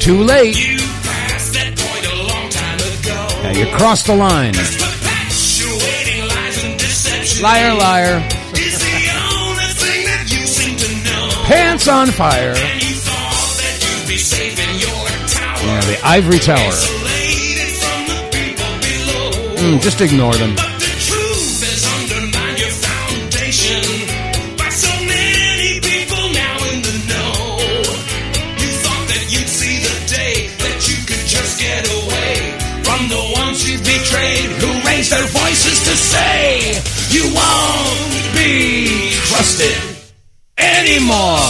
too late. You passed that point a long time ago. Yeah, you crossed the line. Perpetuating lies and deception. Liar, liar. Is the only thing that you seem to know. Pants on fire. And you thought that you'd be safe in your tower. Yeah, the ivory tower. Isolated from the people below. Just ignore them. But the truth has undermined your foundation. By so many people now in the know. You thought that you'd see the day that you could just get away from the ones you betrayed, who raised their voices to say you won't be trusted anymore.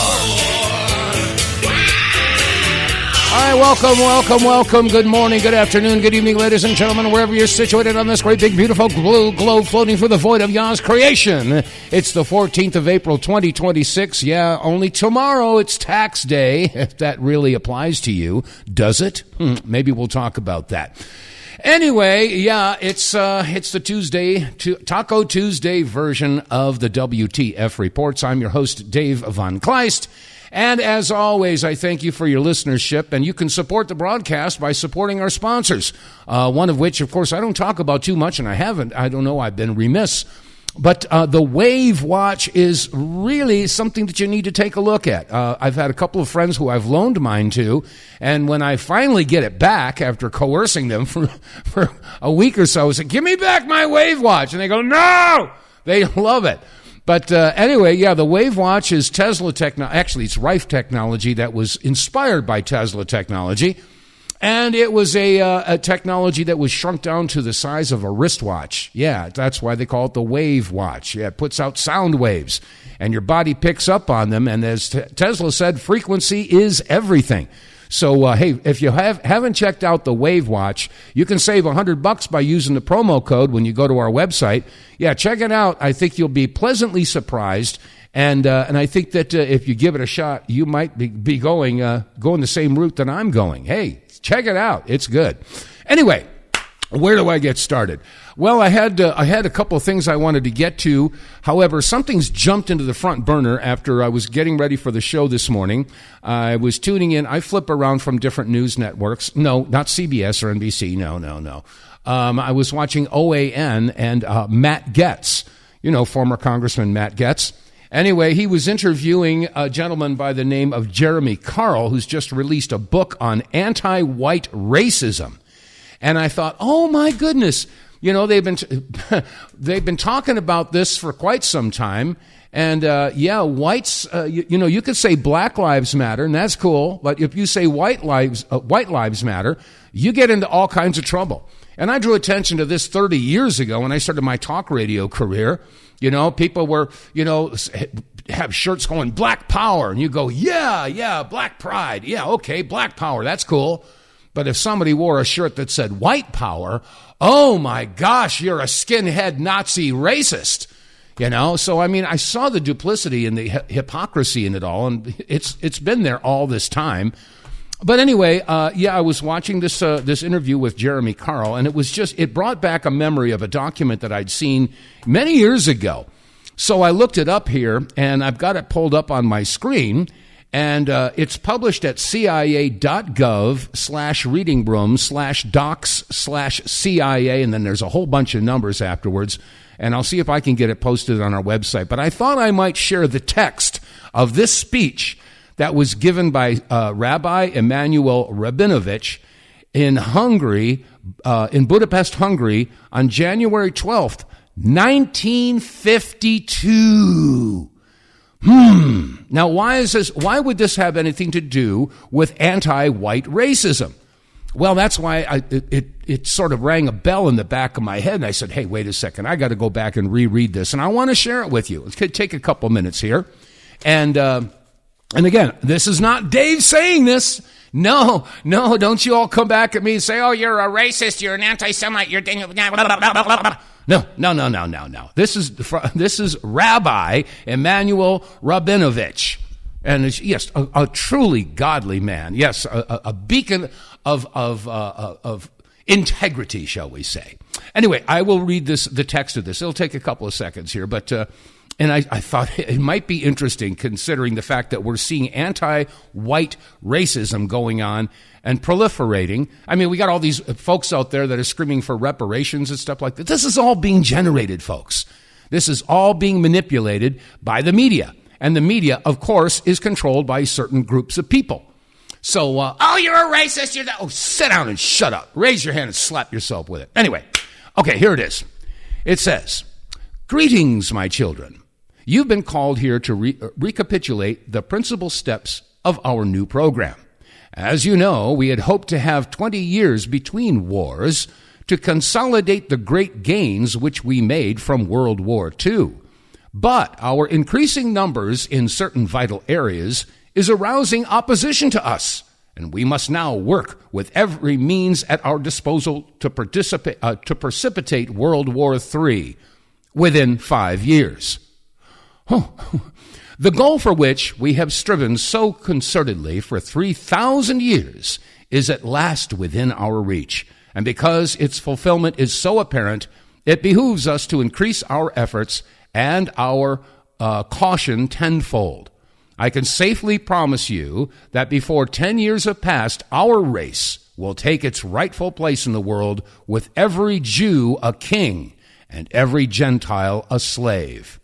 All right, welcome. Good morning, good afternoon, good evening, ladies and gentlemen, wherever you're situated on this great, big, beautiful blue globe floating through the void of Yah's creation. It's the 14th of April, 2026. Yeah, only tomorrow it's tax day, if that really applies to you. Does it? Maybe we'll talk about that. Anyway, yeah, it's the Taco Tuesday version of the WTF Reports. I'm your host, Dave vonKleist. And as always, I thank you for your listenership, and you can support the broadcast by supporting our sponsors, one of which, of course, I don't talk about too much, and I don't know, I've been remiss. But the Wave Watch is really something that you need to take a look at. I've had a couple of friends who I've loaned mine to, and when I finally get it back after coercing them for a week or so, I say, give me back my Wave Watch. And they go, no! They love it. But anyway, yeah, the Wave Watch is Tesla technology. Actually, it's Rife technology that was inspired by Tesla technology. And it was a technology that was shrunk down to the size of a wristwatch. Yeah, that's why they call it the Wave Watch. Yeah, it puts out sound waves, and your body picks up on them. And as Tesla said, frequency is everything. So, hey, if you haven't checked out the Wave Watch, you can save $100 by using the promo code when you go to our website. Yeah, check it out. I think you'll be pleasantly surprised. And I think that if you give it a shot, you might be going the same route that I'm going. Hey, check it out. It's good. Anyway, where do I get started? Well, I had a couple of things I wanted to get to. However, something's jumped into the front burner after I was getting ready for the show this morning. I was tuning in. I flip around from different news networks. No, not CBS or NBC. No. I was watching OAN and Matt Gaetz, former Congressman Matt Gaetz. Anyway, he was interviewing a gentleman by the name of Jeremy Carl, who's just released a book on anti-white racism. And I thought, oh my goodness, they've been talking about this for quite some time. And whites, you could say Black Lives Matter, and that's cool. But if you say white lives matter, you get into all kinds of trouble. And I drew attention to this 30 years ago when I started my talk radio career. People were, have shirts going Black Power, and you go, yeah, Black Pride. Yeah, okay, Black Power, that's cool. But if somebody wore a shirt that said White Power, oh my gosh, you're a skinhead Nazi racist. So I mean, I saw the duplicity and the hypocrisy in it all, and it's been there all this time. But anyway, I was watching this interview with Jeremy Carl, and it brought back a memory of a document that I'd seen many years ago. So I looked it up here, and I've got it pulled up on my screen, and it's published at cia.gov/readingroom/docs/CIA, and then there's a whole bunch of numbers afterwards, and I'll see if I can get it posted on our website. But I thought I might share the text of this speech that was given by Rabbi Emanuel Rabinovich in Hungary, in Budapest, Hungary, on January 12th, 1952. Now, why would this have anything to do with anti-white racism? Well, that's why it sort of rang a bell in the back of my head, and I said, hey, wait a second, I got to go back and reread this, and I want to share it with you. It could take a couple minutes here. And again, this is not Dave saying this. No, don't you all come back at me and say, oh, you're a racist, you're an anti-Semite, you're... No. This is Rabbi Emanuel Rabinovich. And yes, a truly godly man. Yes, a beacon of integrity, shall we say. Anyway, I will read the text of this. It'll take a couple of seconds here, but And I thought it might be interesting considering the fact that we're seeing anti-white racism going on and proliferating. I mean, we got all these folks out there that are screaming for reparations and stuff like that. This is all being generated, folks. This is all being manipulated by the media. And the media, of course, is controlled by certain groups of people. So, you're a racist. You're that. Oh, sit down and shut up. Raise your hand and slap yourself with it. Anyway, okay, here it is. It says, "Greetings, my children. You've been called here to recapitulate the principal steps of our new program. As you know, we had hoped to have 20 years between wars to consolidate the great gains which we made from World War II. But our increasing numbers in certain vital areas is arousing opposition to us, and we must now work with every means at our disposal to precipitate World War III within 5 years. The goal for which we have striven so concertedly for 3,000 years is at last within our reach, and because its fulfillment is so apparent, it behooves us to increase our efforts and our caution tenfold. I can safely promise you that before 10 years have passed, our race will take its rightful place in the world with every Jew a king and every Gentile a slave."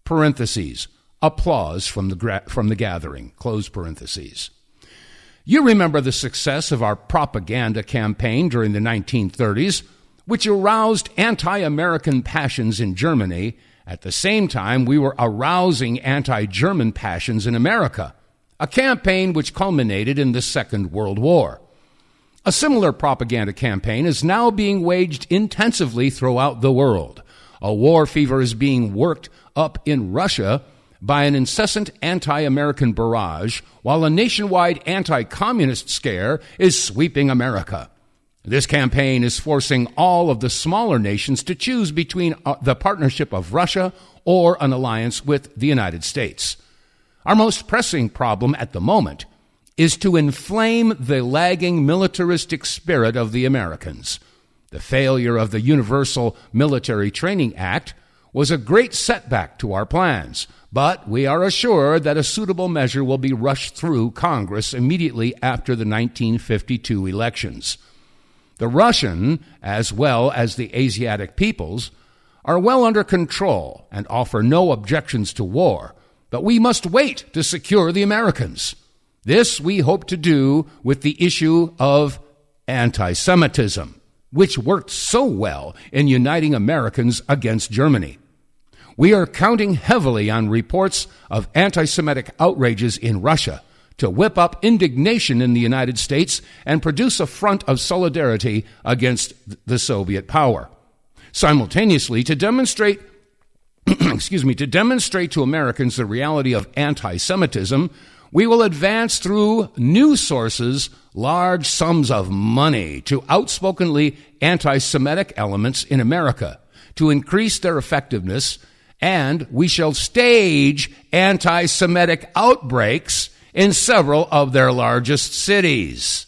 Parentheses, applause from the gathering, close parentheses. You remember the success of our propaganda campaign during the 1930s, which aroused anti-American passions in Germany. At the same time, we were arousing anti-German passions in America, a campaign which culminated in the Second World War. A similar propaganda campaign is now being waged intensively throughout the world. A war fever is being worked up in Russia by an incessant anti-American barrage, while a nationwide anti-communist scare is sweeping America. This campaign is forcing all of the smaller nations to choose between the partnership of Russia or an alliance with the United States. Our most pressing problem at the moment is to inflame the lagging militaristic spirit of the Americans. The failure of the Universal Military Training Act was a great setback to our plans, but we are assured that a suitable measure will be rushed through Congress immediately after the 1952 elections. The Russian, as well as the Asiatic peoples, are well under control and offer no objections to war, but we must wait to secure the Americans. This we hope to do with the issue of anti-Semitism, which worked so well in uniting Americans against Germany. We are counting heavily on reports of anti-Semitic outrages in Russia to whip up indignation in the United States and produce a front of solidarity against the Soviet power. Simultaneously, to demonstrate to Americans the reality of anti-Semitism, we will advance through new sources large sums of money to outspokenly anti-Semitic elements in America to increase their effectiveness, and we shall stage anti-Semitic outbreaks in several of their largest cities.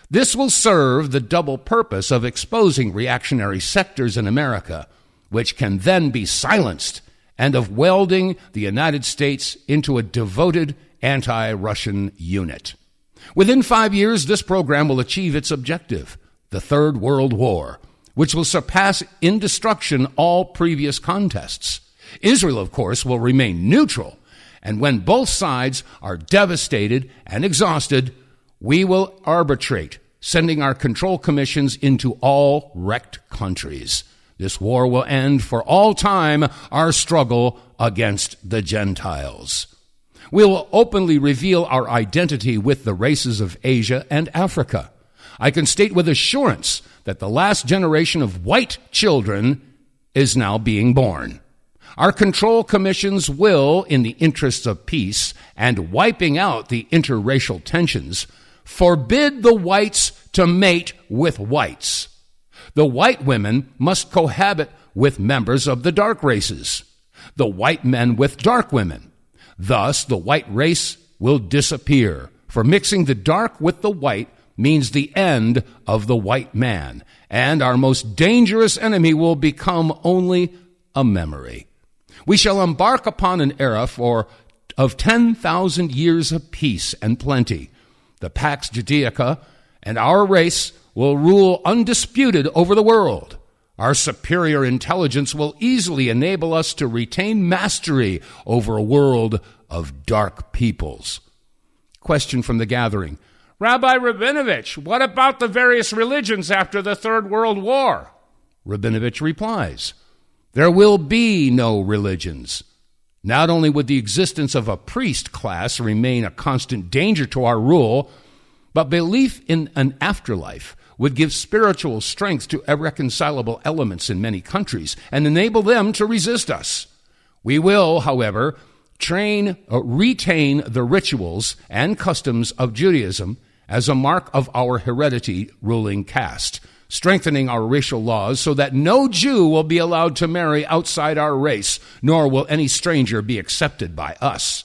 This will serve the double purpose of exposing reactionary sectors in America, which can then be silenced, and of welding the United States into a devoted anti-Russian unit. Within 5 years, this program will achieve its objective, the Third World War, which will surpass in destruction all previous contests. Israel, of course, will remain neutral, and when both sides are devastated and exhausted, we will arbitrate, sending our control commissions into all wrecked countries. This war will end for all time our struggle against the Gentiles. We will openly reveal our identity with the races of Asia and Africa. I can state with assurance that the last generation of white children is now being born. Our control commissions will, in the interests of peace and wiping out the interracial tensions, forbid the whites to mate with whites. The white women must cohabit with members of the dark races, the white men with dark women. Thus, the white race will disappear, for mixing the dark with the white means the end of the white man, and our most dangerous enemy will become only a memory. We shall embark upon an era of 10,000 years of peace and plenty. The Pax Judaica and our race will rule undisputed over the world. Our superior intelligence will easily enable us to retain mastery over a world of dark peoples. Question from the gathering. Rabbi Rabinovich, what about the various religions after the Third World War? Rabinovich replies, there will be no religions. Not only would the existence of a priest class remain a constant danger to our rule, but belief in an afterlife would give spiritual strength to irreconcilable elements in many countries and enable them to resist us. We will, however, retain the rituals and customs of Judaism as a mark of our heredity ruling caste, strengthening our racial laws so that no Jew will be allowed to marry outside our race, nor will any stranger be accepted by us.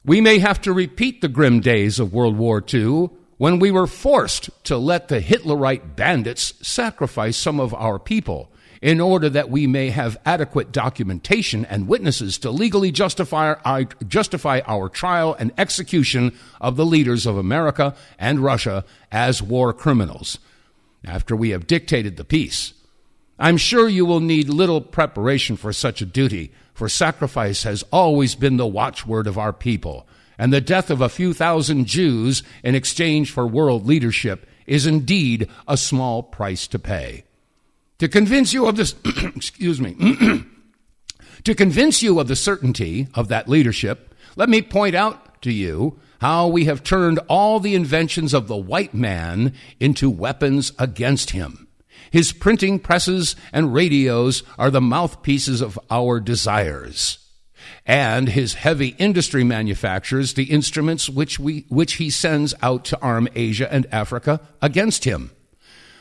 We may have to repeat the grim days of World War II, when we were forced to let the Hitlerite bandits sacrifice some of our people in order that we may have adequate documentation and witnesses to legally justify our trial and execution of the leaders of America and Russia as war criminals, after we have dictated the peace. I'm sure you will need little preparation for such a duty, for sacrifice has always been the watchword of our people, and the death of a few thousand Jews in exchange for world leadership is indeed a small price to pay. To convince you of this, to convince you of the certainty of that leadership, let me point out to you how we have turned all the inventions of the white man into weapons against him. His printing presses and radios are the mouthpieces of our desires, and his heavy industry manufactures the instruments which he sends out to arm Asia and Africa against him.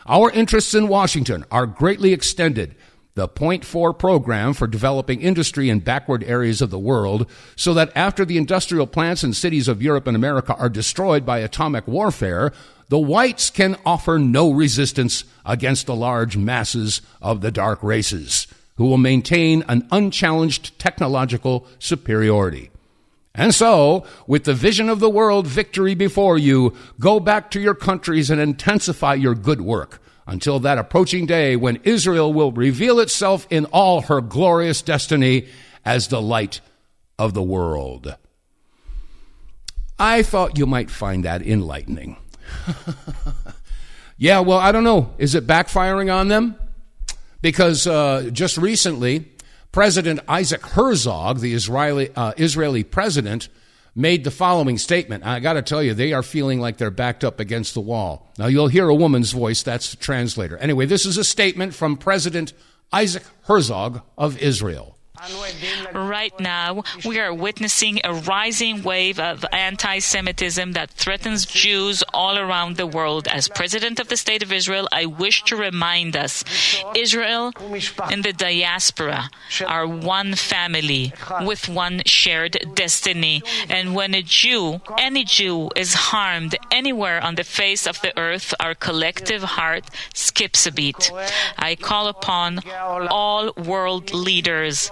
Our interests in Washington are greatly extended, the Point 4 program for developing industry in backward areas of the world, so that after the industrial plants and cities of Europe and America are destroyed by atomic warfare, the whites can offer no resistance against the large masses of the dark races, who will maintain an unchallenged technological superiority. And so, with the vision of the world victory before you, go back to your countries and intensify your good work until that approaching day when Israel will reveal itself in all her glorious destiny as the light of the world. I thought you might find that enlightening. Yeah, well, I don't know. Is it backfiring on them? Because just recently, President Isaac Herzog, the Israeli president, made the following statement. I got to tell you, they are feeling like they're backed up against the wall. Now, you'll hear a woman's voice. That's the translator. Anyway, this is a statement from President Isaac Herzog of Israel. Right now, we are witnessing a rising wave of anti-Semitism that threatens Jews all around the world. As President of the State of Israel, I wish to remind us, Israel and the diaspora are one family with one shared destiny. And when a Jew, any Jew, is harmed anywhere on the face of the earth, our collective heart skips a beat. I call upon all world leaders.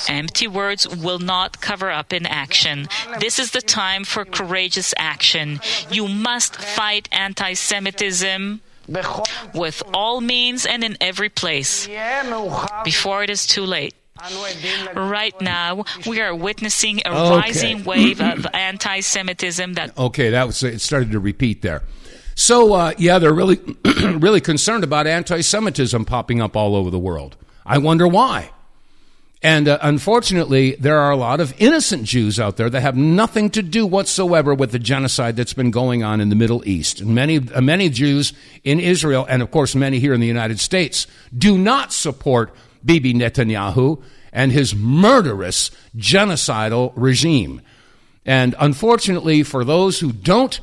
Empty words will not cover up in action. This is the time for courageous action. You must fight anti-Semitism with all means and in every place before it is too late. Right now, we are witnessing a rising wave of anti-Semitism that... Okay, it started to repeat there. So, they're really, really concerned about anti-Semitism popping up all over the world. I wonder why. And unfortunately, there are a lot of innocent Jews out there that have nothing to do whatsoever with the genocide that's been going on in the Middle East. And many Jews in Israel, and of course many here in the United States, do not support Bibi Netanyahu and his murderous genocidal regime. And unfortunately, for those who don't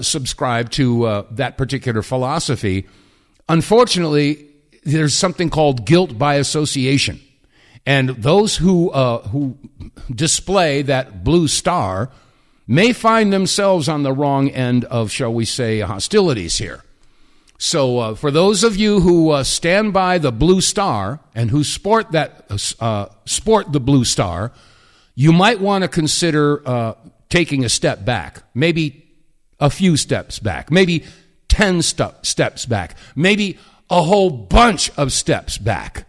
subscribe to that particular philosophy, unfortunately, there's something called guilt by association. And those who display that blue star may find themselves on the wrong end of, shall we say, hostilities here. So for those of you who stand by the blue star and who sport the blue star, you might want to consider taking a step back, maybe a few steps back, maybe 10 steps back, maybe a whole bunch of steps back,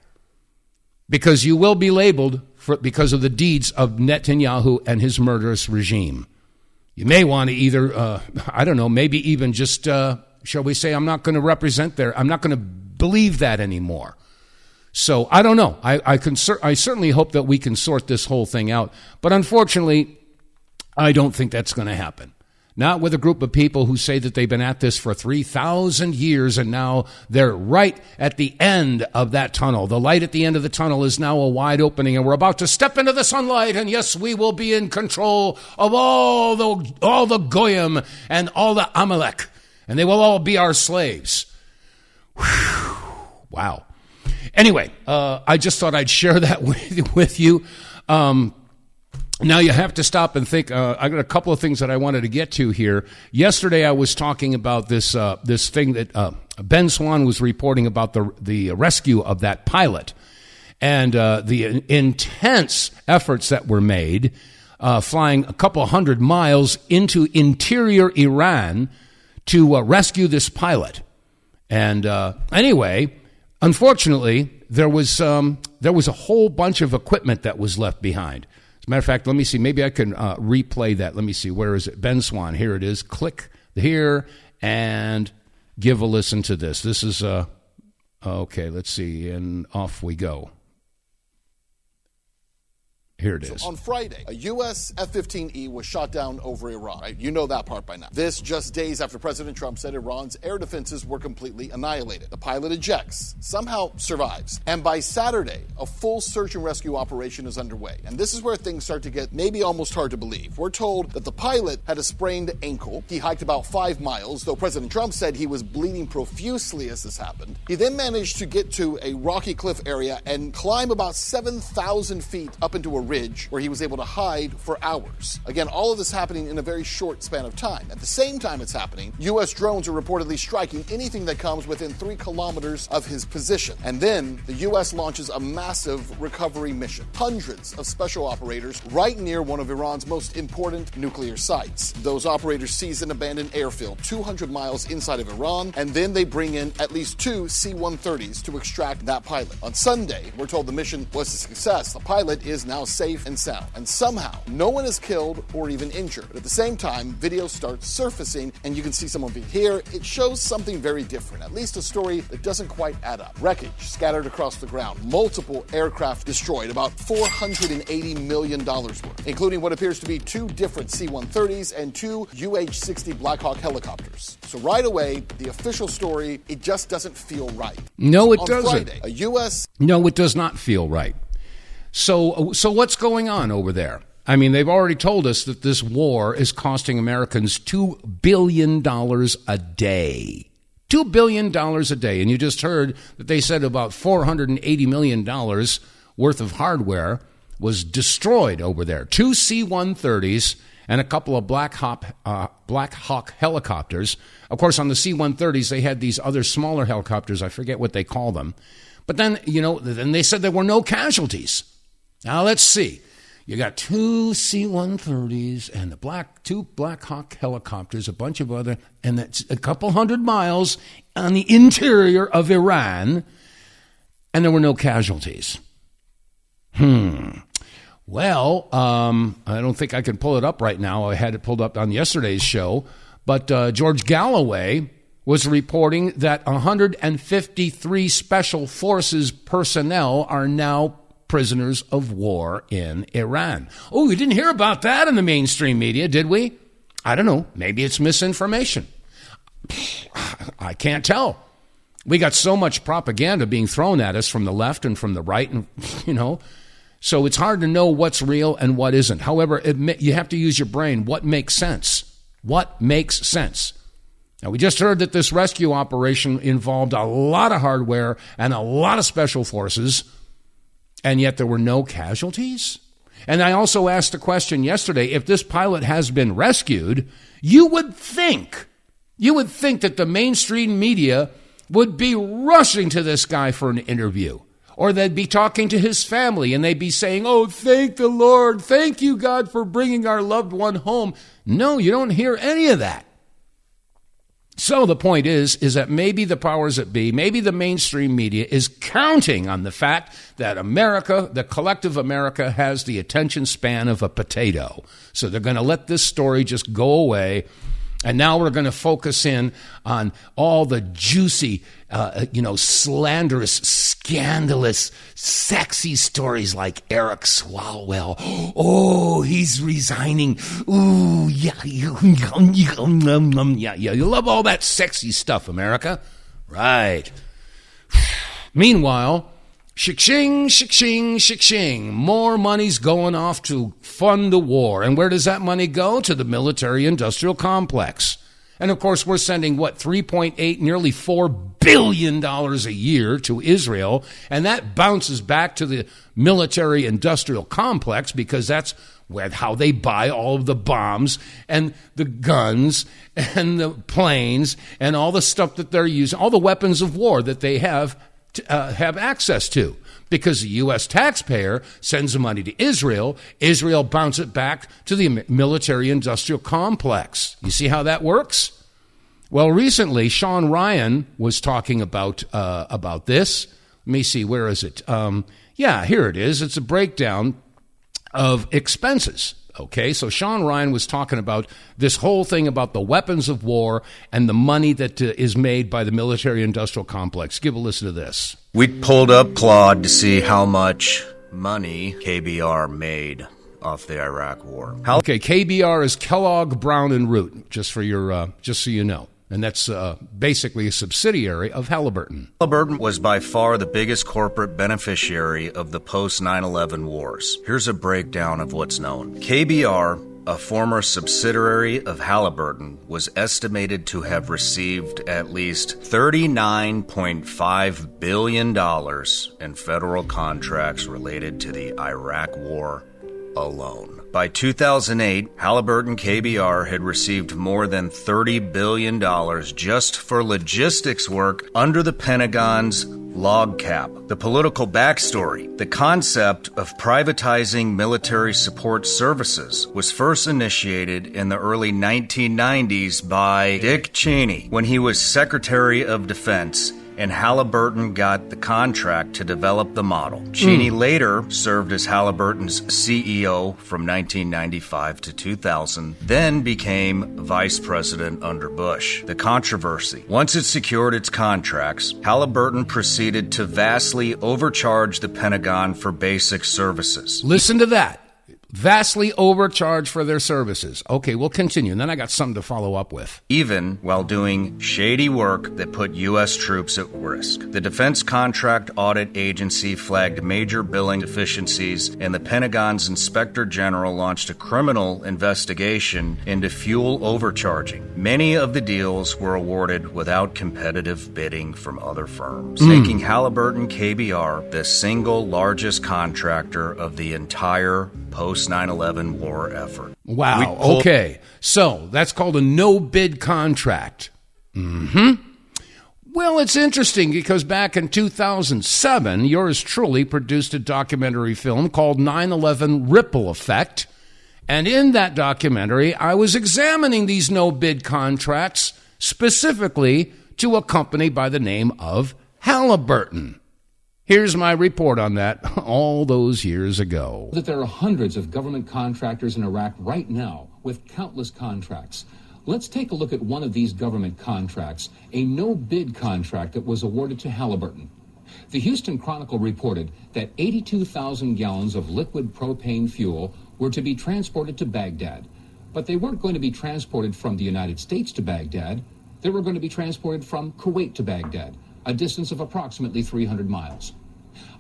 because you will be labeled because of the deeds of Netanyahu and his murderous regime. You may want to either, maybe even just, shall we say, I'm not going to represent there. I'm not going to believe that anymore. So I don't know. I certainly hope that we can sort this whole thing out. But unfortunately, I don't think that's going to happen. Not with a group of people who say that they've been at this for 3,000 years and now they're right at the end of that tunnel. The light at the end of the tunnel is now a wide opening and we're about to step into the sunlight, and yes, we will be in control of all the Goyim and all the Amalek, and they will all be our slaves. Whew. Wow. Anyway, I just thought I'd share that with you. Now you have to stop and think. I got a couple of things that I wanted to get to here. Yesterday I was talking about this thing that Ben Swan was reporting about the rescue of that pilot and the intense efforts that were made flying a couple 100 miles into interior Iran to rescue this pilot. And anyway, unfortunately, there was a whole bunch of equipment that was left behind. As a matter of fact, let me see. Maybe I can replay that. Let me see. Where is it? Ben Swan. Here it is. Click here and give a listen to this. This is, okay, let's see. And off we go. Here it is. So on Friday, a U.S. F-15E was shot down over Iran. Right? You know that part by now. This just days after President Trump said Iran's air defenses were completely annihilated. The pilot ejects, somehow survives. And by Saturday, a full search and rescue operation is underway. And this is where things start to get maybe almost hard to believe. We're told that the pilot had a sprained ankle. He hiked about 5 miles, though President Trump said he was bleeding profusely as this happened. He then managed to get to a rocky cliff area and climb about 7,000 feet up into a ridge where he was able to hide for hours. Again, all of this happening in a very short span of time. At the same time it's happening, U.S. drones are reportedly striking anything that comes within 3 kilometers of his position. And then the U.S. launches a massive recovery mission. Hundreds of special operators right near one of Iran's most important nuclear sites. Those operators seize an abandoned airfield 200 miles inside of Iran, and then they bring in at least 2 C-130s to extract that pilot. On Sunday, we're told the mission was a success. The pilot is now safe and sound. And somehow, no one is killed or even injured. But at the same time, video starts surfacing, and you can see some of it here. It shows something very different, at least a story that doesn't quite add up. Wreckage scattered across the ground, multiple aircraft destroyed, about $480 million worth, including what appears to be 2 different C-130s and 2 UH-60 Black Hawk helicopters. So right away, the official story, it just doesn't feel right. No, it On doesn't. Friday, a U.S. No, it does not feel right. So what's going on over there? I mean, they've already told us that this war is costing Americans $2 billion a day. $2 billion a day. And you just heard that they said about $480 million worth of hardware was destroyed over there. 2 C-130s and a couple of Black Hawk helicopters. Of course, on the C-130s, they had these other smaller helicopters. I forget what they call them. But then, then they said there were no casualties. Now, let's see. You got 2 C-130s and the 2 Black Hawk helicopters, a bunch of other, and that's a couple 100 miles on the interior of Iran, and there were no casualties. Well, I don't think I can pull it up right now. I had it pulled up on yesterday's show, but George Galloway was reporting that 153 Special Forces personnel are now prisoners of war in Iran. Oh, we didn't hear about that in the mainstream media, did we? I don't know. Maybe it's misinformation. I can't tell. We got so much propaganda being thrown at us from the left and from the right, and so it's hard to know what's real and what isn't. However, you have to use your brain. What makes sense? What makes sense? Now, we just heard that this rescue operation involved a lot of hardware and a lot of special forces, and yet there were no casualties? And I also asked the question yesterday, if this pilot has been rescued, you would think that the mainstream media would be rushing to this guy for an interview. Or they'd be talking to his family and they'd be saying, oh, thank the Lord. Thank you, God, for bringing our loved one home. No, you don't hear any of that. So the point is that maybe the powers that be, maybe the mainstream media is counting on the fact that America, the collective America, has the attention span of a potato. So they're going to let this story just go away. And now we're going to focus in on all the juicy, slanderous, scandalous, sexy stories like Eric Swalwell. Oh, he's resigning. Ooh, yeah. You love all that sexy stuff, America. Right. Meanwhile, shik-shing, shik-shing, shik-shing. More money's going off to fund the war. And where does that money go? To the military-industrial complex. And, of course, we're sending, $3.8, nearly $4 billion a year to Israel. And that bounces back to the military-industrial complex because that's how they buy all of the bombs and the guns and the planes and all the stuff that they're using, all the weapons of war that they have access to, because the U.S. taxpayer sends the money to Israel. Israel bounces it back to the military-industrial complex. You see how that works? Well, recently, Sean Ryan was talking about this. Let me see, where is it? Here it is. It's a breakdown of expenses. Okay, so Sean Ryan was talking about this whole thing about the weapons of war and the money that is made by the military-industrial complex. Give a listen to this. We pulled up Claude to see how much money KBR made off the Iraq War. Okay, KBR is Kellogg, Brown, and Root, just so you know. And that's basically a subsidiary of Halliburton. Halliburton was by far the biggest corporate beneficiary of the post-9/11 wars. Here's a breakdown of what's known. KBR, a former subsidiary of Halliburton, was estimated to have received at least $39.5 billion in federal contracts related to the Iraq War alone. By 2008, Halliburton KBR had received more than $30 billion just for logistics work under the Pentagon's log cap. The political backstory: the concept of privatizing military support services was first initiated in the early 1990s by Dick Cheney when he was Secretary of Defense, and Halliburton got the contract to develop the model. Cheney later served as Halliburton's CEO from 1995 to 2000, then became vice president under Bush. The controversy: once it secured its contracts, Halliburton proceeded to vastly overcharge the Pentagon for basic services. Listen to that. Vastly overcharged for their services. Okay, we'll continue, and then I got something to follow up with. Even while doing shady work that put U.S. troops at risk. The Defense Contract Audit Agency flagged major billing deficiencies, and the Pentagon's Inspector General launched a criminal investigation into fuel overcharging. Many of the deals were awarded without competitive bidding from other firms, making Halliburton KBR the single largest contractor of the entire post-9/11 war effort. Wow, okay. So that's called a no-bid contract. Well, it's interesting because back in 2007, yours truly produced a documentary film called 9/11 Ripple Effect. And in that documentary, I was examining these no-bid contracts specifically to a company by the name of Halliburton. Here's my report on that all those years ago. That there are hundreds of government contractors in Iraq right now with countless contracts. Let's take a look at one of these government contracts, a no-bid contract that was awarded to Halliburton. The Houston Chronicle reported that 82,000 gallons of liquid propane fuel were to be transported to Baghdad. But they weren't going to be transported from the United States to Baghdad. They were going to be transported from Kuwait to Baghdad, a distance of approximately 300 miles.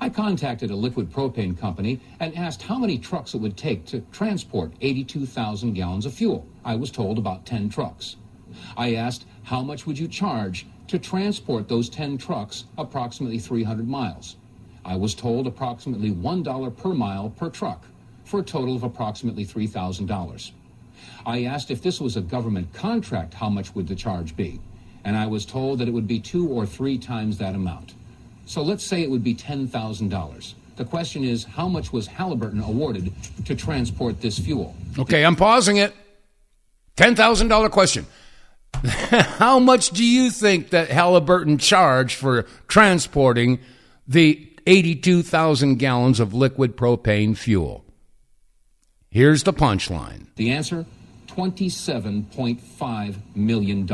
I contacted a liquid propane company and asked how many trucks it would take to transport 82,000 gallons of fuel. I was told about 10 trucks. I asked, how much would you charge to transport those 10 trucks approximately 300 miles? I was told approximately $1 per mile per truck, for a total of approximately $3,000. I asked if this was a government contract, how much would the charge be? and I was told that it would be 2 or 3 times that amount. So let's say it would be $10,000. The question is, how much was Halliburton awarded to transport this fuel? Okay, I'm pausing it. $10,000 question. How much do you think that Halliburton charged for transporting the 82,000 gallons of liquid propane fuel? Here's the punchline. The answer, $27.5 million.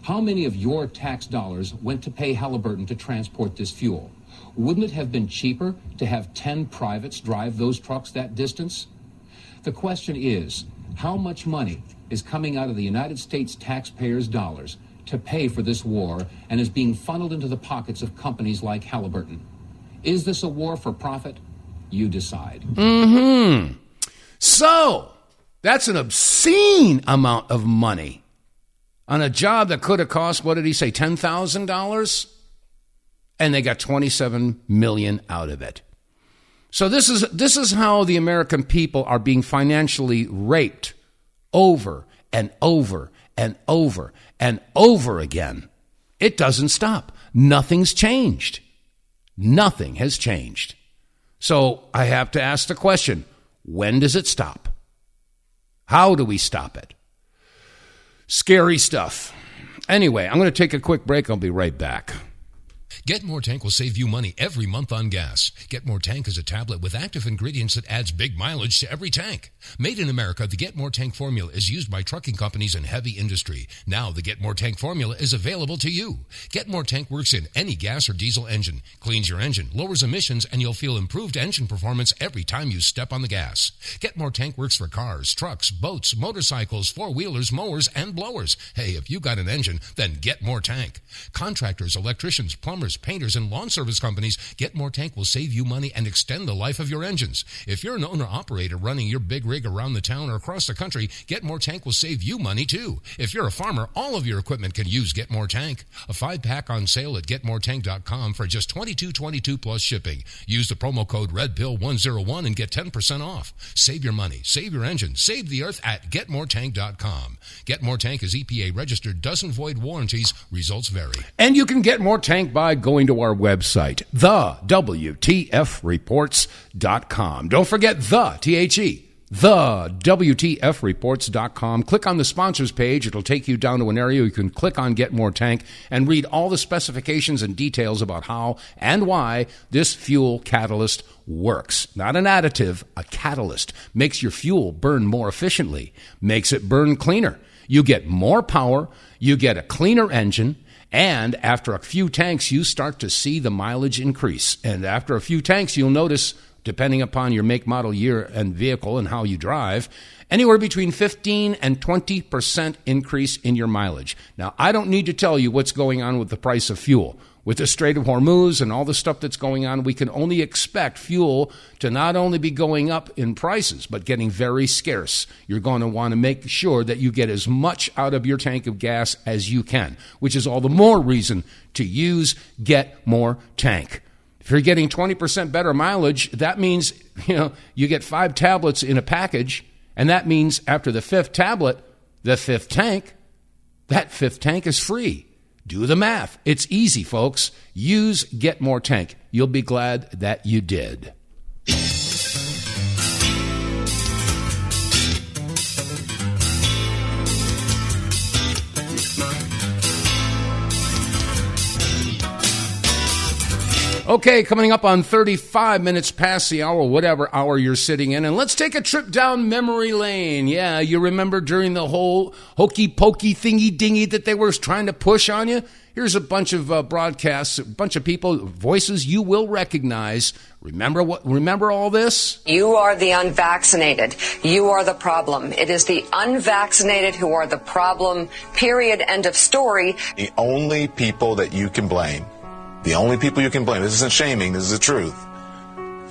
How many of your tax dollars went to pay Halliburton to transport this fuel? Wouldn't it have been cheaper to have 10 privates drive those trucks that distance? The question is, how much money is coming out of the United States taxpayers' dollars to pay for this war and is being funneled into the pockets of companies like Halliburton? Is this a war for profit? You decide. So, that's an obscene amount of money on a job that could have cost, what did he say, $10,000? And they got $27 million out of it. So this is how the American people are being financially raped over and over and over and over again. It doesn't stop. Nothing's changed. Nothing has changed. So I have to ask the question, when does it stop? How do we stop it? Scary stuff. Anyway, I'm going to take a quick break. I'll be right back. Get More Tank will save you money every month on gas. Get More Tank is a tablet with active ingredients that adds big mileage to every tank. Made in America, the Get More Tank formula is used by trucking companies and heavy industry. Now the Get More Tank formula is available to you. Get More Tank works in any gas or diesel engine, cleans your engine, lowers emissions, and you'll feel improved engine performance every time you step on the gas. Get More Tank works for cars, trucks, boats, motorcycles, four-wheelers, mowers, and blowers. Hey, if you got an engine, then Get More Tank. Contractors, electricians, plumbers, painters, and lawn service companies, Get More Tank will save you money and extend the life of your engines. If you're an owner-operator running your big rig around the town or across the country, Get More Tank will save you money too. If you're a farmer, all of your equipment can use Get More Tank. A 5-pack on sale at GetMoreTank.com for just $22.22 plus shipping. Use the promo code REDPILL101 and get 10% off. Save your money, save your engine, save the earth at GetMoreTank.com. Get More Tank is EPA registered, doesn't void warranties, results vary. And you can get more tank by going to our website, TheWTFReports.com. Don't forget the, T-H-E, TheWTFReports.com. Click on the sponsors page. It'll take you down to an area you can click on Get More Tank and read all the specifications and details about how and why this fuel catalyst works. Not an additive, a catalyst. Makes your fuel burn more efficiently. Makes it burn cleaner. You get more power. You get a cleaner engine. And after a few tanks, you start to see the mileage increase. And after a few tanks, you'll notice, depending upon your make, model, year, and vehicle and how you drive, anywhere between 15 and 20% increase in your mileage. Now, I don't need to tell you what's going on with the price of fuel. With the Strait of Hormuz and all the stuff that's going on, we can only expect fuel to not only be going up in prices, but getting very scarce. You're going to want to make sure that you get as much out of your tank of gas as you can, which is all the more reason to use Get More Tank. If you're getting 20% better mileage, that means, you get 5 tablets in a package, and that means after the 5th tablet, the 5th tank, that 5th tank is free. Do the math. It's easy, folks. Use Get More Tank. You'll be glad that you did. Okay, coming up on 35 minutes past the hour, whatever hour you're sitting in, and let's take a trip down memory lane. Yeah, you remember during the whole hokey-pokey thingy-dingy that they were trying to push on you? Here's a bunch of broadcasts, a bunch of people, voices you will recognize. Remember all this? You are the unvaccinated. You are the problem. It is the unvaccinated who are the problem, period, end of story. The only people that you can blame, this isn't shaming, this is the truth.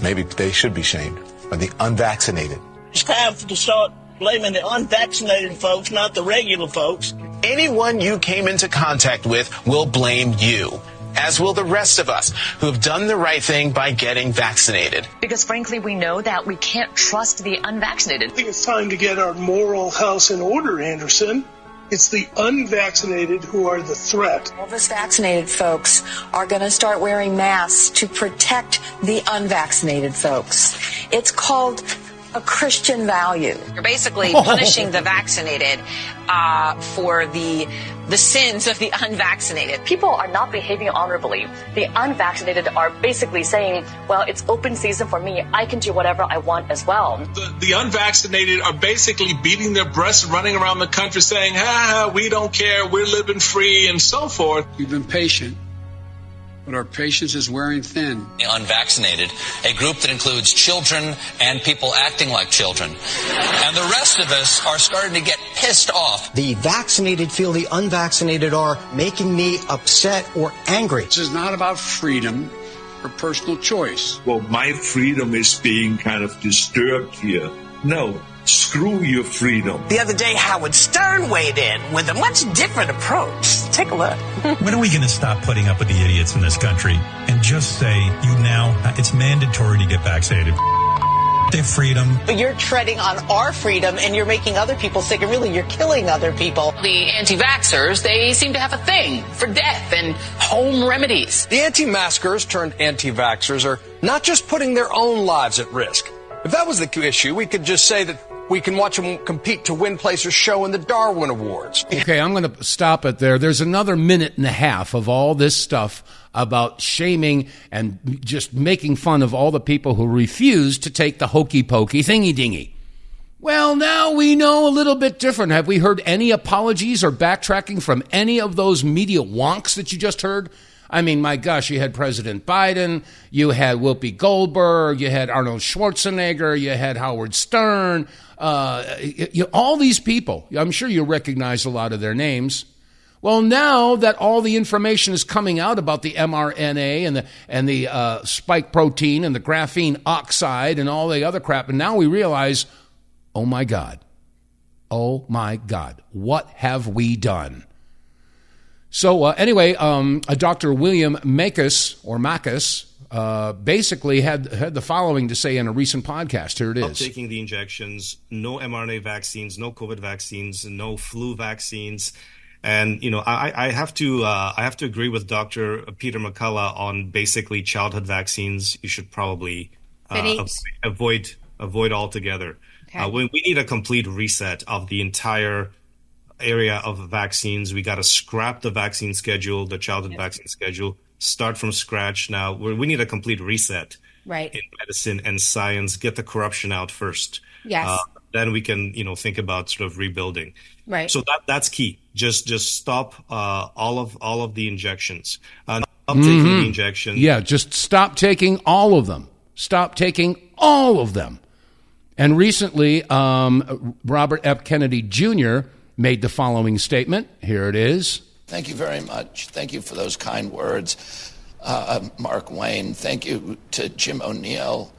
Maybe they should be shamed, are the unvaccinated. It's time to start blaming the unvaccinated folks, not the regular folks. Anyone you came into contact with will blame you, as will the rest of us who have done the right thing by getting vaccinated. Because frankly, we know that we can't trust the unvaccinated. I think it's time to get our moral house in order, Anderson. It's the unvaccinated who are the threat. All the vaccinated folks are going to start wearing masks to protect the unvaccinated folks. It's called a Christian value. You're basically punishing the vaccinated for the sins of the unvaccinated. People are not behaving honorably. The unvaccinated are basically saying, well, it's open season for me. I can do whatever I want as well. The unvaccinated are basically beating their breasts, running around the country saying, we don't care, we're living free, and so forth. We've been patient, but our patience is wearing thin. The unvaccinated, a group that includes children and people acting like children. And the rest of us are starting to get pissed off. The vaccinated feel the unvaccinated are making me upset or angry. This is not about freedom or personal choice. Well, my freedom is being kind of disturbed here. No. Screw your freedom. The other day, Howard Stern weighed in with a much different approach. Take a look. When are we going to stop putting up with the idiots in this country and just say, it's mandatory to get vaccinated? Their freedom. But you're treading on our freedom and you're making other people sick, and really you're killing other people. The anti-vaxxers, they seem to have a thing for death and home remedies. The anti-maskers turned anti-vaxxers are not just putting their own lives at risk. If that was the issue, we could just say that we can watch them compete to win place or show in the Darwin Awards. Okay, I'm going to stop it there. There's another minute and a half of all this stuff about shaming and just making fun of all the people who refuse to take the hokey pokey thingy dingy. Well, now we know a little bit different. Have we heard any apologies or backtracking from any of those media wonks that you just heard? I mean, my gosh, you had President Biden, you had Whoopi Goldberg, you had Arnold Schwarzenegger, you had Howard Stern, all these people. I'm sure you recognize a lot of their names. Well, now that all the information is coming out about the mRNA and the spike protein and the graphene oxide and all the other crap, and now we realize, oh my God, what have we done? So anyway, Dr. William Makis basically had the following to say in a recent podcast. Here it is. Taking the injections, no mRNA vaccines, no COVID vaccines, no flu vaccines. And, I have to agree with Dr. Peter McCullough on basically childhood vaccines. You should probably avoid altogether. Okay. We need a complete reset of the entire area of vaccines. We got to scrap the vaccine schedule, the childhood vaccine schedule, start from scratch. Now we need a complete reset in medicine and science, get the corruption out first. Yes. Then we can, think about sort of rebuilding. Right. So that's key. Just stop all of the injections. Stop taking the injections. Yeah, just stop taking all of them. Stop taking all of them. And recently, Robert F. Kennedy Jr. made the following statement. Here it is. Thank you very much. Thank you for those kind words, Mark Wayne. Thank you to Jim O'Neill,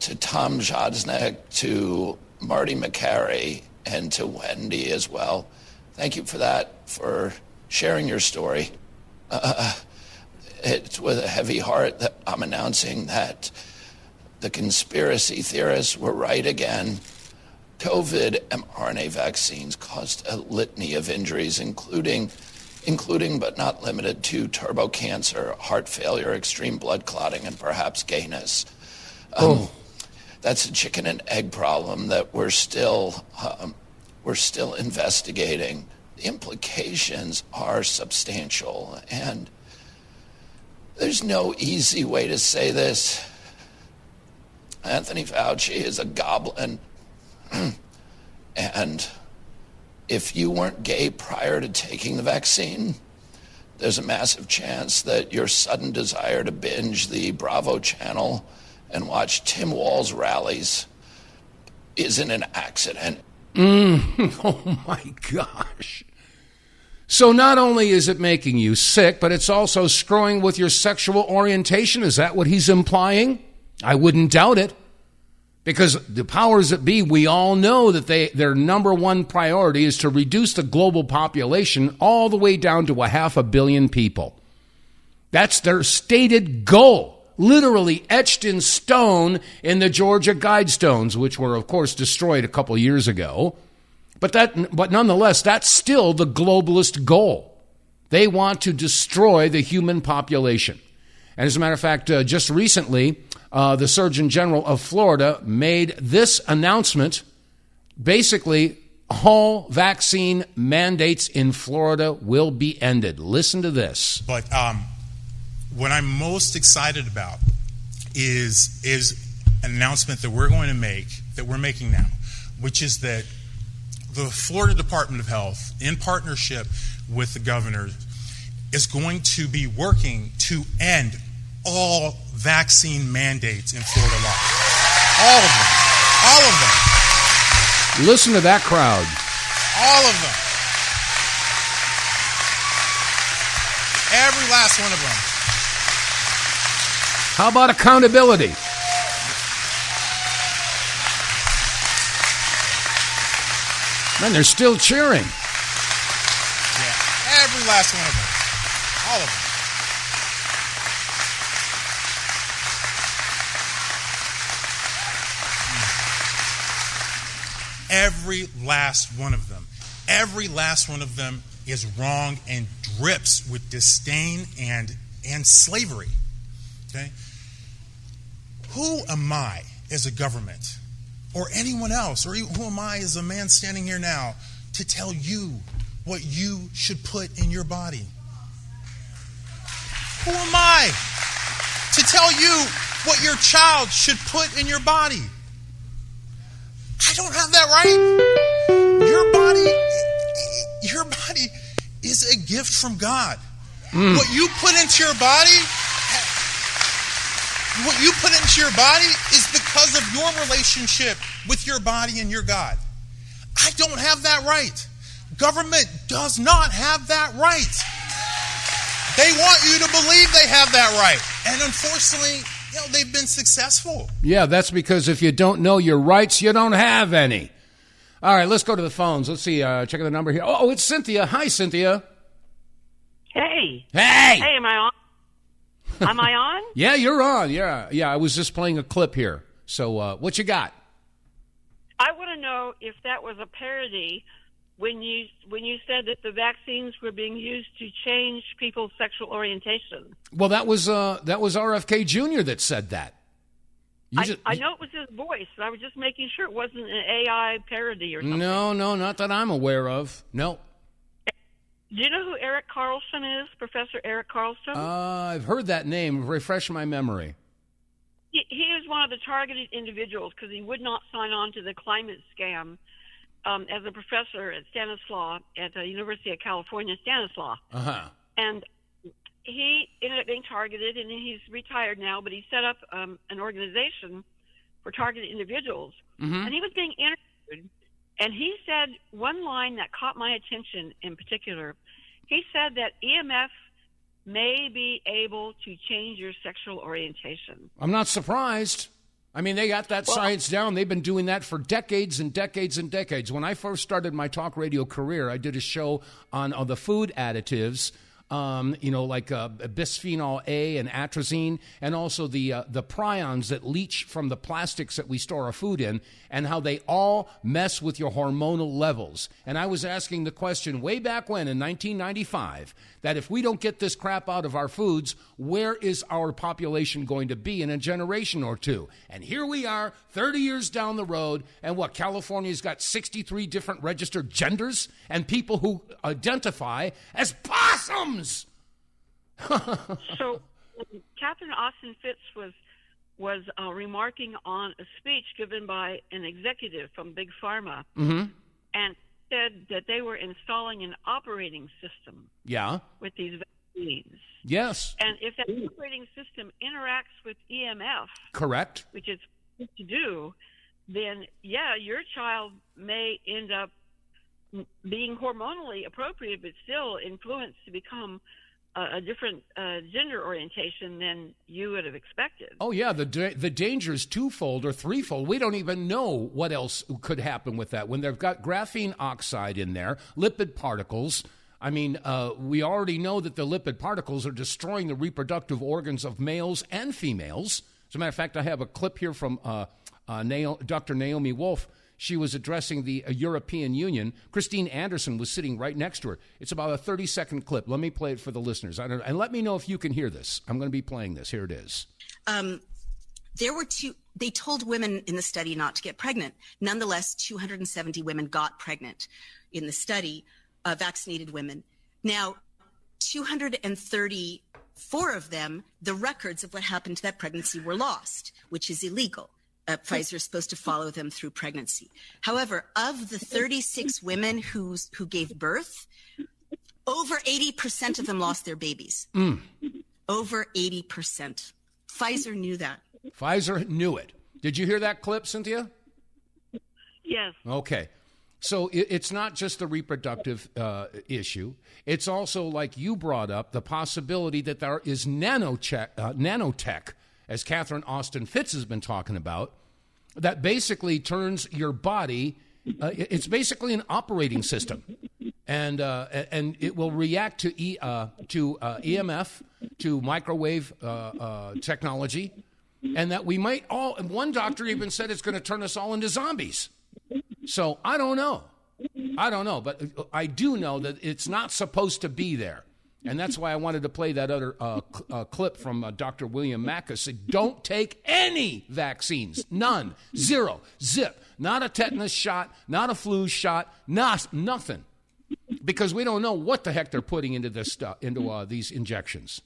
to Tom Jodesnik, to Marty McCary, and to Wendy as well. Thank you for that, for sharing your story. It's with a heavy heart that I'm announcing that the conspiracy theorists were right again. COVID mRNA vaccines caused a litany of injuries, including but not limited to turbo cancer, heart failure, extreme blood clotting, and perhaps gayness. That's a chicken and egg problem that we're still investigating. The implications are substantial, and there's no easy way to say this. Anthony Fauci is a goblin. And if you weren't gay prior to taking the vaccine, there's a massive chance that your sudden desire to binge the Bravo channel and watch Tim Walz rallies isn't an accident. Oh my gosh. So not only is it making you sick, but it's also screwing with your sexual orientation. Is that what he's implying? I wouldn't doubt it. Because the powers that be, we all know that their number one priority is to reduce the global population all the way down to 500 million people. That's their stated goal, literally etched in stone in the Georgia Guidestones, which were, of course, destroyed a couple years ago. But nonetheless, that's still the globalist goal. They want to destroy the human population. And as a matter of fact, just recently, the Surgeon General of Florida made this announcement. Basically, all vaccine mandates in Florida will be ended. Listen to this. But what I'm most excited about is an announcement that we're going to make, that we're making now, which is that the Florida Department of Health, in partnership with the governor, is going to be working to end all vaccine mandates in Florida law. All of them. All of them. Listen to that crowd. All of them. Every last one of them. How about accountability? Man, they're still cheering. Yeah, every last one of them. All of them. Every last one of them. Every last one of them is wrong and drips with disdain and slavery. Okay? Who am I as a government, or anyone else, or who am I as a man standing here now, to tell you what you should put in your body? Who am I to tell you what your child should put in your body? I don't have that right. Your body is a gift from God. What you put into your body is because of your relationship with your body and your God. I don't have that right. Government does not have that right. They want you to believe they have that right. And unfortunately, they've been successful. Yeah, that's because if you don't know your rights, you don't have any. All right, let's go to the phones. Let's see, checking the number here. Oh, it's Cynthia. Hi, Cynthia. Hey. Hey, am I on? Am I on? Yeah, you're on. Yeah, I was just playing a clip here. So what you got? I want to know if that was a parody when you said that the vaccines were being used to change people's sexual orientation. Well, that was RFK Jr. that said that. I know it was his voice, but I was just making sure it wasn't an AI parody or something. No, not that I'm aware of. No. Do you know who Eric Carlson is, Professor Eric Carlson? I've heard that name. Refresh my memory. He is one of the targeted individuals because he would not sign on to the climate scam as a professor at Stanislaus at the University of California, Stanislaus. Uh-huh. And he ended up being targeted, and he's retired now, but he set up an organization for targeted individuals. Mm-hmm. And he was being interviewed, and he said one line that caught my attention in particular. He said that EMF may be able to change your sexual orientation. I'm not surprised. I mean, they got that science down. They've been doing that for decades and decades and decades. When I first started my talk radio career, I did a show on the food additives, like bisphenol A and atrazine, and also the prions that leach from the plastics that we store our food in, and how they all mess with your hormonal levels. And I was asking the question way back when, in 1995, that if we don't get this crap out of our foods, where is our population going to be in a generation or two? And here we are, 30 years down the road, and California's got 63 different registered genders and people who identify as possums. So Catherine Austin Fitts was remarking on a speech given by an executive from Big Pharma, Mm-hmm. and said that they were installing an operating system with these vaccines. Yes. And if that operating system interacts with EMF, correct, which it's supposed to do, then, your child may end up being hormonally appropriate, but still influenced to become a different gender orientation than you would have expected. Oh, yeah, the danger is twofold or threefold. We don't even know what else could happen with that. When they've got graphene oxide in there, lipid particles, I mean, we already know that the lipid particles are destroying the reproductive organs of males and females. As a matter of fact, I have a clip here from Dr. Naomi Wolf. She was addressing the European Union. Christine Anderson was sitting right next to her. It's about a 30-second clip. Let me play it for the listeners. And let me know if you can hear this. I'm going to be playing this. Here it is. They told women in the study not to get pregnant. Nonetheless, 270 women got pregnant in the study, vaccinated women. Now, 234 of them, the records of what happened to that pregnancy were lost, which is illegal. Pfizer is supposed to follow them through pregnancy. However, of the 36 women who gave birth, over 80% of them lost their babies. Over 80%. Pfizer knew that. Pfizer knew it. Did you hear that clip, Cynthia? Yes. Okay. So it's not just the reproductive issue. It's also, like you brought up, the possibility that there is nanotech, as Catherine Austin Fitz has been talking about, that basically turns your body, it's basically an operating system. And it will react to EMF, to microwave technology, and that we might all, one doctor even said it's going to turn us all into zombies. So I don't know, but I do know that it's not supposed to be there. And that's why I wanted to play that other clip from Dr. William Mackus. Said, don't take any vaccines. None. Zero. Zip. Not a tetanus shot, not a flu shot, nothing. Because we don't know what the heck they're putting into this stuff, into these injections.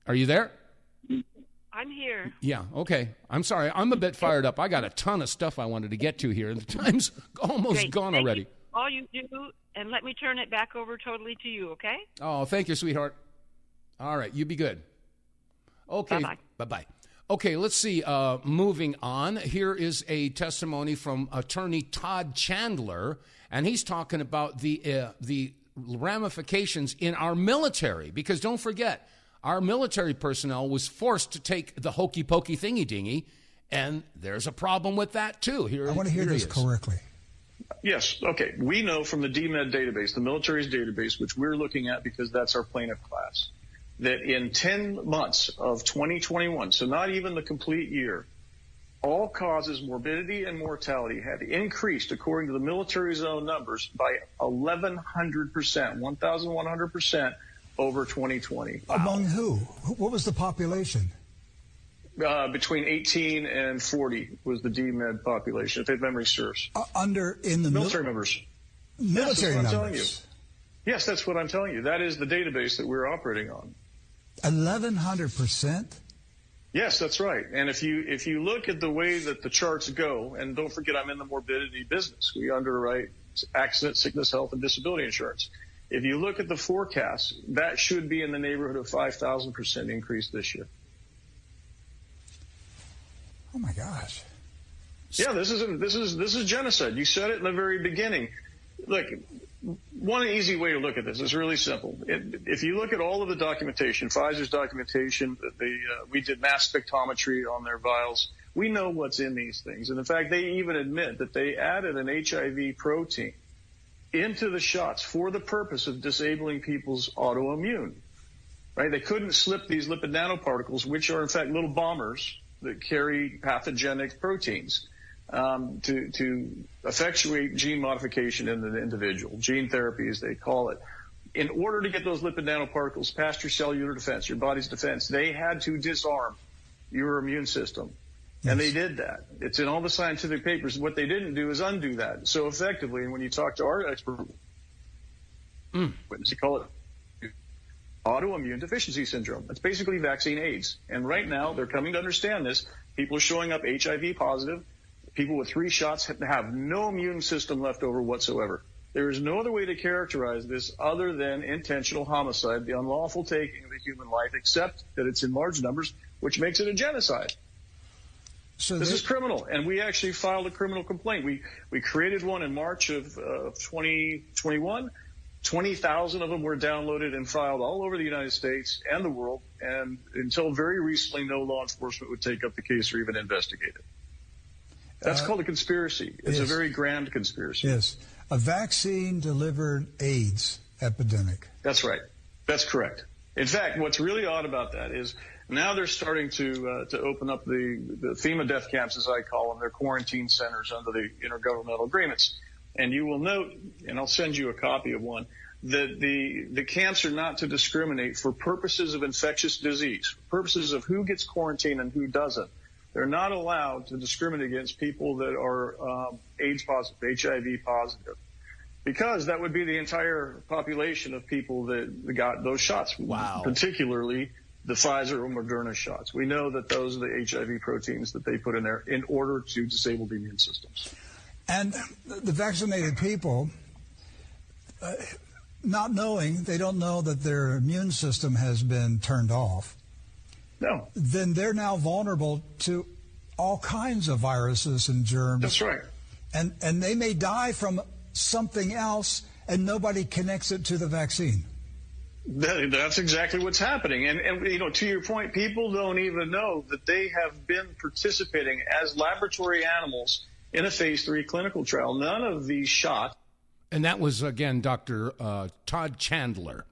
Are you there? I'm here. Yeah, okay. I'm sorry. I'm a bit fired up. I got a ton of stuff I wanted to get to here, and the time's almost gone already. All you do, and let me turn it back over totally to you, okay? Oh, thank you, sweetheart. All right, you be good. Okay, bye-bye. Okay, let's see. Moving on. Here is a testimony from attorney Todd Chandler, and he's talking about the ramifications in our military. Because don't forget, our military personnel was forced to take the hokey pokey thingy dingy, and there's a problem with that too. I want to hear this correctly. Yes. Okay. We know from the DMED database, the military's database, which we're looking at because that's our plaintiff class, that in 10 months of 2021, so not even the complete year, all causes, morbidity and mortality had increased, according to the military's own numbers, by 1,100%, 1,100% over 2020. Wow. Among who? What was the population? Between 18 and 40 was the DMED population, if memory serves. In the military members. Military yes, numbers. Yes, that's what I'm telling you. That is the database that we're operating on. 1,100%? Yes, that's right. And if you look at the way that the charts go, and don't forget I'm in the morbidity business. We underwrite accident, sickness, health, and disability insurance. If you look at the forecast, that should be in the neighborhood of 5,000% increase this year. Oh my gosh. Yeah, this is genocide. You said it in the very beginning. Look, one easy way to look at this is really simple. If you look at all of the documentation, Pfizer's documentation, we did mass spectrometry on their vials. We know what's in these things. And in fact, they even admit that they added an HIV protein into the shots for the purpose of disabling people's autoimmune. Right? They couldn't slip these lipid nanoparticles, which are in fact little bombers that carry pathogenic proteins, to effectuate gene modification in the individual, gene therapy as they call it. In order to get those lipid nanoparticles past your cellular defense, your body's defense, they had to disarm your immune system. Yes. And they did that. It's in all the scientific papers. What they didn't do is undo that so effectively. And when you talk to our expert witness, you call it autoimmune deficiency syndrome. It's basically vaccine AIDS. And right now, they're coming to understand this. People are showing up HIV positive. People with 3 shots have no immune system left over whatsoever. There is no other way to characterize this other than intentional homicide, the unlawful taking of a human life, except that it's in large numbers, which makes it a genocide. So this is criminal, and we actually filed a criminal complaint. We created one in March of 2021. 20,000 of them were downloaded and filed all over the United States and the world, and until very recently, no law enforcement would take up the case or even investigate it. That's called a conspiracy. It's a very grand conspiracy. Yes. A vaccine-delivered AIDS epidemic. That's right. That's correct. In fact, what's really odd about that is Now they're starting to open up the FEMA death camps, as I call them, their quarantine centers under the intergovernmental agreements. And you will note, and I'll send you a copy of one, that the camps are not to discriminate for purposes of infectious disease, for purposes of who gets quarantined and who doesn't. They're not allowed to discriminate against people that are AIDS positive, HIV positive, because that would be the entire population of people that got those shots. Wow. Particularly the Pfizer or Moderna shots. We know that those are the HIV proteins that they put in there in order to disable the immune systems. And the vaccinated people, not knowing, they don't know that their immune system has been turned off. No. Then they're now vulnerable to all kinds of viruses and germs. That's right. And they may die from something else, and nobody connects it to the vaccine. That's exactly what's happening. And you know, to your point, people don't even know that they have been participating as laboratory animals in a phase 3 clinical trial. None of these shots. And that was, again, Dr. Todd Chandler.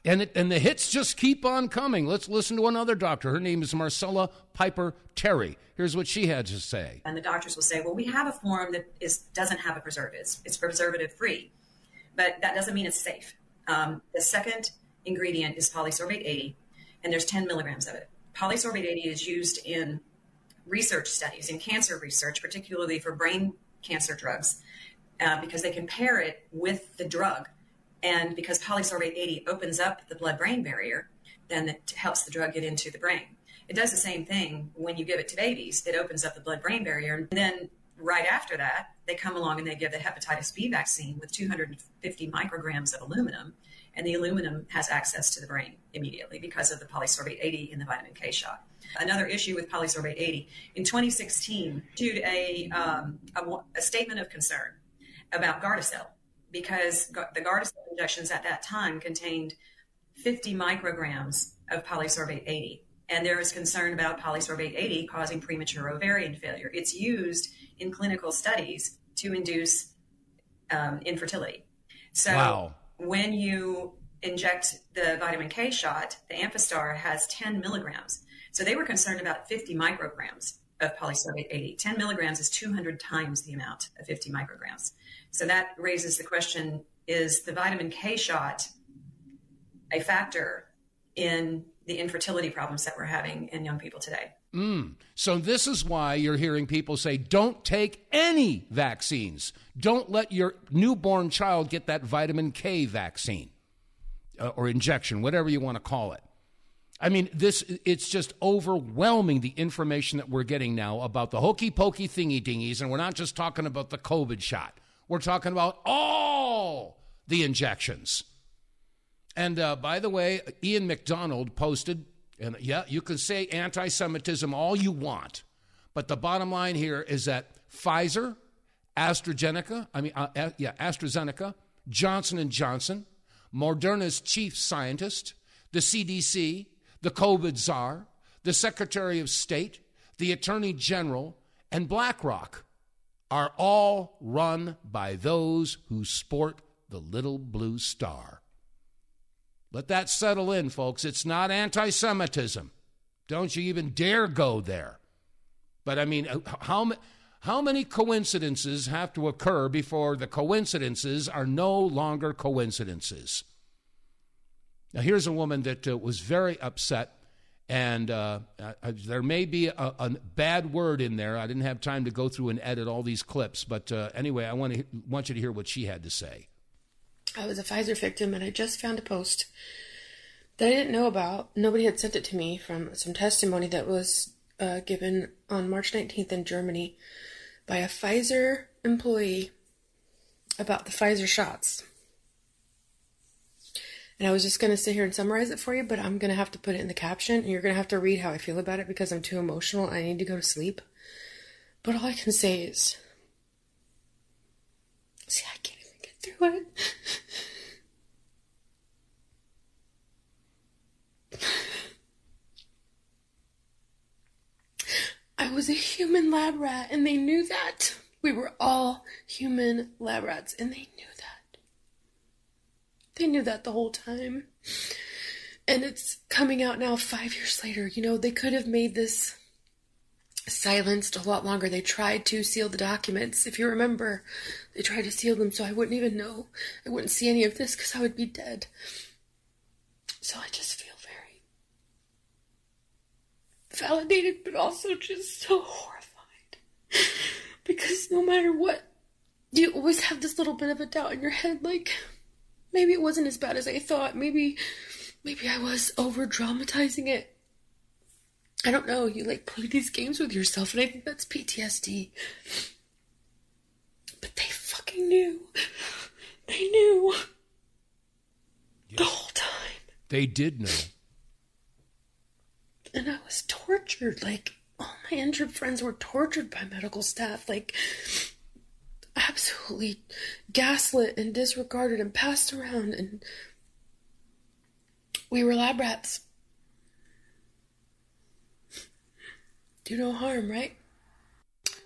And the hits just keep on coming. Let's listen to another doctor. Her name is Marcella Piper Terry. Here's what she had to say. And the doctors will say, well, we have a form that doesn't have a preservative. It's preservative-free. But that doesn't mean it's safe. The second ingredient is polysorbate 80, and there's 10 milligrams of it. Polysorbate 80 is used in research studies, in cancer research, particularly for brain cancer drugs, because they can pair it with the drug. And because polysorbate 80 opens up the blood-brain barrier, then it helps the drug get into the brain. It does the same thing when you give it to babies. It opens up the blood-brain barrier. And then right after that, they come along and they give the hepatitis B vaccine with 250 micrograms of aluminum. And the aluminum has access to the brain immediately because of the polysorbate 80 in the vitamin K shot. Another issue with polysorbate 80, in 2016, issued a statement of concern about Gardasil, because the Gardasil injections at that time contained 50 micrograms of polysorbate 80. And there is concern about polysorbate 80 causing premature ovarian failure. It's used in clinical studies to induce infertility. So when you inject the vitamin K shot, the Amphastar has 10 milligrams. So they were concerned about 50 micrograms of polysorbate 80. 10 milligrams is 200 times the amount of 50 micrograms. So that raises the question, is the vitamin K shot a factor in the infertility problems that we're having in young people today? So this is why you're hearing people say, don't take any vaccines. Don't let your newborn child get that vitamin K vaccine or injection, whatever you want to call it. I mean, it's just overwhelming, the information that we're getting now about the hokey-pokey thingy-dingies, and we're not just talking about the COVID shot. We're talking about all the injections. And by the way, Ian McDonald posted, and yeah, you can say anti-Semitism all you want, but the bottom line here is that Pfizer, AstraZeneca, Johnson & Johnson, Moderna's chief scientist, the CDC, the COVID czar, the Secretary of State, the Attorney General, and BlackRock are all run by those who sport the little blue star. Let that settle in, folks. It's not anti-Semitism. Don't you even dare go there. But I mean, how many coincidences have to occur before the coincidences are no longer coincidences? Now, here's a woman that was very upset, and there may be a bad word in there. I didn't have time to go through and edit all these clips, but anyway, I want you to hear what she had to say. I was a Pfizer victim, and I just found a post that I didn't know about. Nobody had sent it to me from some testimony that was given on March 19th in Germany by a Pfizer employee about the Pfizer shots. And I was just going to sit here and summarize it for you, but I'm going to have to put it in the caption, and you're going to have to read how I feel about it because I'm too emotional. I need to go to sleep. But all I can say is, see, I can't even get through it. I was a human lab rat, and they knew that. We were all human lab rats, and they knew that. They knew that the whole time. And it's coming out now 5 years later. You know, they could have made this silenced a lot longer. They tried to seal the documents. If you remember, they tried to seal them so I wouldn't even know. I wouldn't see any of this because I would be dead. So I just feel very validated, but also just so horrified. Because no matter what, you always have this little bit of a doubt in your head, like, maybe it wasn't as bad as I thought. Maybe I was over-dramatizing it. I don't know. You, like, play these games with yourself, and I think that's PTSD. But they fucking knew. They knew. Yes. The whole time. They did know. And I was tortured. Like, all my injured friends were tortured by medical staff. Like, absolutely gaslit and disregarded and passed around. And we were lab rats. Do no harm, right?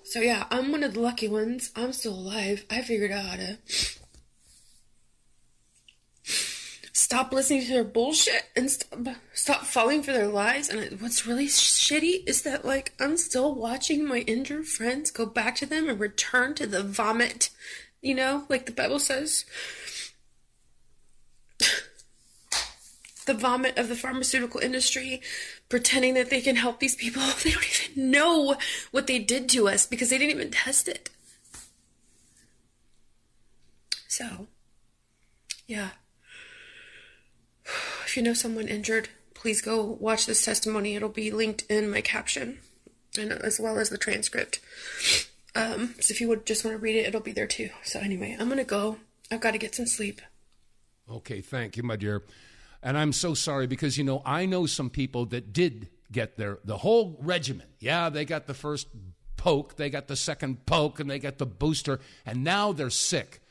So yeah, I'm one of the lucky ones. I'm still alive. I figured out how to stop listening to their bullshit and stop falling for their lies. And what's really shitty is that, like, I'm still watching my injured friends go back to them and return to the vomit, you know, like the Bible says. The vomit of the pharmaceutical industry, pretending that they can help these people. They don't even know what they did to us because they didn't even test it. So, yeah. If you know someone injured, please go watch this testimony. It'll be linked in my caption, and as well as the transcript. So if you would just want to read it, it'll be there too. So anyway, I'm going to go. I've got to get some sleep. Okay, thank you, my dear. And I'm so sorry because, you know, I know some people that did get the whole regimen. Yeah, they got the first poke, they got the second poke, and they got the booster, and now they're sick.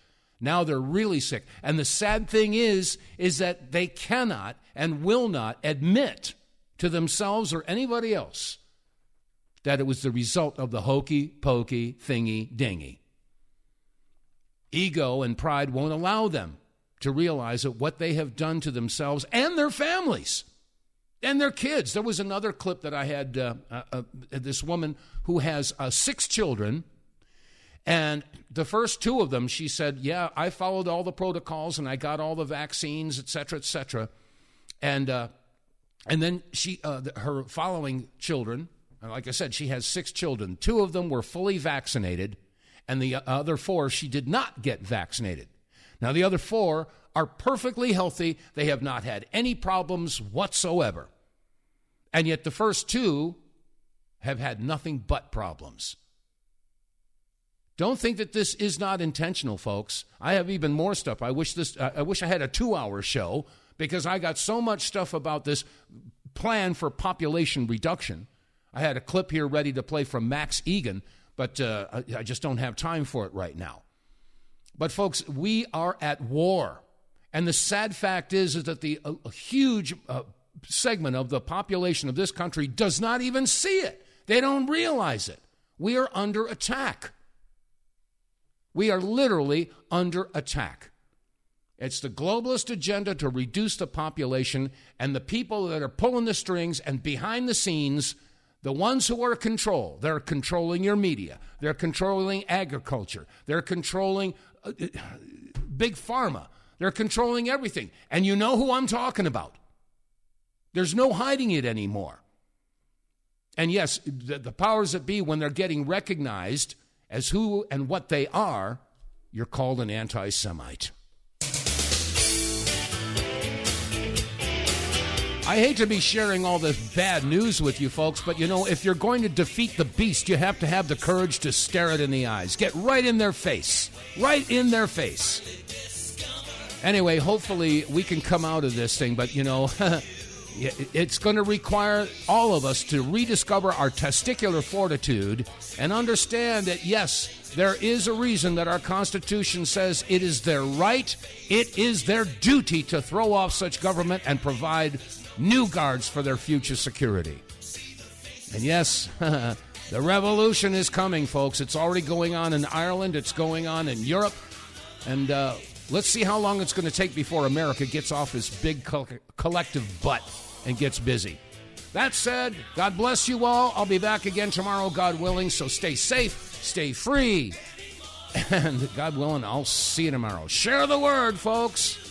Now they're really sick. And the sad thing is that they cannot and will not admit to themselves or anybody else that it was the result of the hokey pokey thingy dingy. Ego and pride won't allow them to realize that what they have done to themselves and their families and their kids. There was another clip that I had, this woman who has 6 children, and the first 2 of them, she said, yeah, I followed all the protocols and I got all the vaccines, et cetera, et cetera. And then she, her following children, like I said, she has 6 children. 2 of them were fully vaccinated, and the other 4, she did not get vaccinated. Now, the other 4 are perfectly healthy. They have not had any problems whatsoever. And yet the first 2 have had nothing but problems. Don't think that this is not intentional, folks. I have even more stuff. I wish I had a 2-hour show because I got so much stuff about this plan for population reduction. I had a clip here ready to play from Max Egan, but I just don't have time for it right now. But, folks, we are at war. And the sad fact is that a huge segment of the population of this country does not even see it. They don't realize it. We are under attack. We are literally under attack. It's the globalist agenda to reduce the population, and the people that are pulling the strings and behind the scenes, the ones who are in control, they're controlling your media. They're controlling agriculture. They're controlling big pharma. They're controlling everything. And you know who I'm talking about. There's no hiding it anymore. And yes, the powers that be, when they're getting recognized as who and what they are, you're called an anti-Semite. I hate to be sharing all this bad news with you folks, but you know, if you're going to defeat the beast, you have to have the courage to stare it in the eyes. Get right in their face. Right in their face. Anyway, hopefully we can come out of this thing, but you know, it's going to require all of us to rediscover our testicular fortitude and understand that, yes, there is a reason that our Constitution says it is their right, it is their duty to throw off such government and provide new guards for their future security. And yes, the revolution is coming, folks. It's already going on in Ireland. It's going on in Europe. And Let's see how long it's going to take before America gets off this big collective butt and gets busy. That said, God bless you all. I'll be back again tomorrow, God willing, so stay safe, stay free, and God willing, I'll see you tomorrow. Share the word, folks.